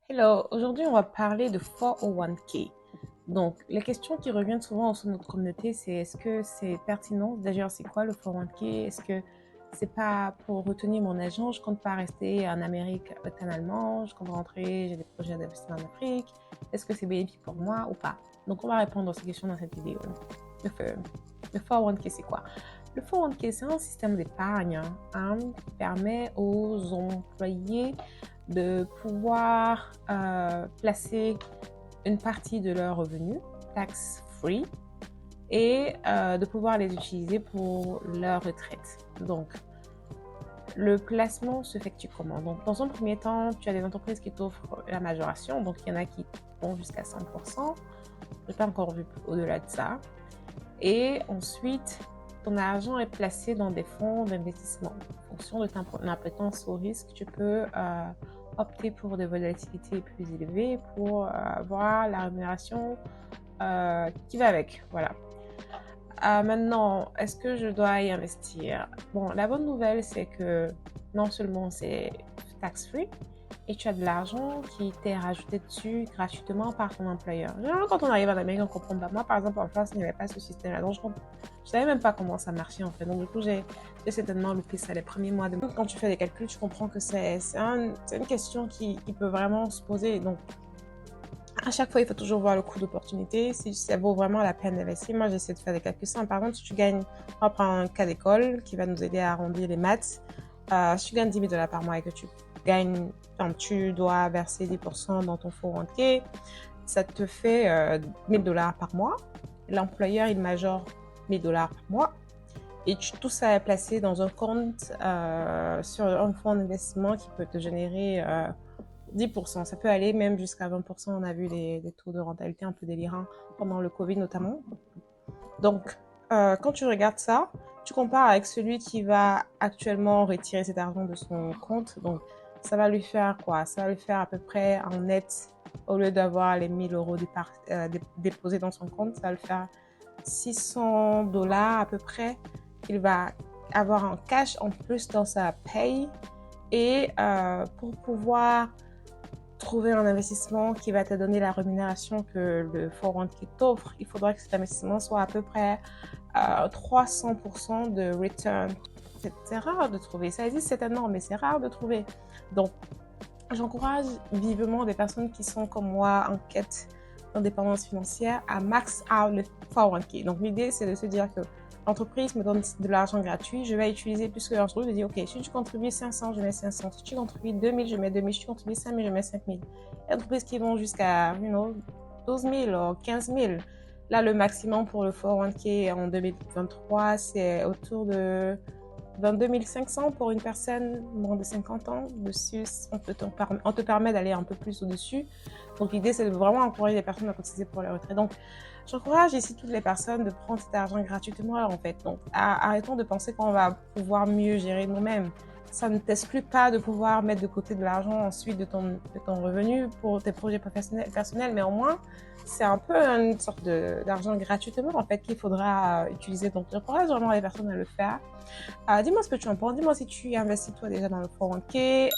Hello, aujourd'hui on va parler de 401k. Donc, les questions qui reviennent souvent au sein de notre communauté, c'est est-ce que c'est pertinent? D'ailleurs, c'est quoi le 401k? Est-ce que c'est pas pour retenir mon argent? Je compte pas rester en Amérique éternellement, je compte rentrer, j'ai des projets d'investissement en Afrique. Est-ce que c'est bénéfique pour moi ou pas? Donc, on va répondre à ces questions dans cette vidéo. Le 401k, c'est quoi? Le 401k, c'est un système d'épargne qui permet aux employés de pouvoir placer une partie de leurs revenus tax-free et de pouvoir les utiliser pour leur retraite. Donc, le placement s'effectue comment? Donc, dans un premier temps, tu as des entreprises qui t'offrent la majoration. Donc, il y en a qui vont jusqu'à 100%. Je n'ai pas encore vu au-delà de ça. Et ensuite, ton argent est placé dans des fonds d'investissement. En fonction de ton appétence au risque, tu peux opter pour des volatilités plus élevées pour avoir la rémunération qui va avec. Voilà. Maintenant, est-ce que je dois y investir? Bon, la bonne nouvelle, c'est que non seulement c'est tax-free, et tu as de l'argent qui t'est rajouté dessus gratuitement par ton employeur. Généralement, quand on arrive en Amérique, on comprend pas. Moi, par exemple, en France, il n'y avait pas ce système-là. Donc, je savais même pas comment ça marchait, en fait. Donc, du coup, j'ai certainement loupé ça les premiers mois. Quand tu fais des calculs, tu comprends que c'est une question qui peut vraiment se poser. Donc, à chaque fois, il faut toujours voir le coût d'opportunité, si ça vaut vraiment la peine d'investir. Moi, j'essaie de faire des calculs simples. Par exemple, si tu gagnes, on va prendre un cas d'école qui va nous aider à arrondir les maths. Si tu gagnes 10 000 dollars par mois et que tu dois verser 10% dans ton 401k, ça te fait 1000 dollars par mois. L'employeur, il majore 1000 dollars par mois. Et tout ça est placé dans un compte sur un fonds d'investissement qui peut te générer 10%. Ça peut aller même jusqu'à 20%. On a vu des taux de rentabilité un peu délirants pendant le Covid notamment. Donc, quand tu regardes ça, tu compares avec celui qui va actuellement retirer cet argent de son compte. Donc, ça va lui faire quoi? Ça va lui faire à peu près en net, au lieu d'avoir les 1000 euros déposés dans son compte, ça va lui faire 600 dollars à peu près qu'il va avoir en cash en plus dans sa paye. Et pour pouvoir trouver un investissement qui va te donner la rémunération que le 401k t'offre, il faudra que cet investissement soit à peu près 300% de return. C'est rare de trouver. Ça existe certainement, mais c'est rare de trouver. Donc, j'encourage vivement des personnes qui sont comme moi en quête d'indépendance financière à max out le 401k. Donc, l'idée, c'est de se dire que l'entreprise me donne de l'argent gratuit, je vais utiliser plus que l'argent. Je dis, OK, si tu contribues 500, je mets 500. Si tu contribues 2000, je mets 2000. Si tu contribues 5000, je mets 5000. Il y a des entreprises qui vont jusqu'à, 12 000 ou 15 000. Là, le maximum pour le 401k en 2023, c'est autour de 22 500 pour une personne moins de 50 ans. Dessus, on te permet d'aller un peu plus au-dessus. Donc, l'idée, c'est de vraiment encourager les personnes à cotiser pour leur retraite. Donc, j'encourage ici toutes les personnes de prendre cet argent gratuitement, en fait. Donc, arrêtons de penser qu'on va pouvoir mieux gérer nous-mêmes. Ça ne t'exclut pas de pouvoir mettre de côté de l'argent ensuite de ton revenu pour tes projets personnels, mais au moins, c'est un peu une sorte d'argent gratuitement, en fait, qu'il faudra utiliser. Donc, j'encourage vraiment les personnes à le faire. Dis-moi ce que tu en penses. Dis-moi si tu investis toi déjà dans le 401k.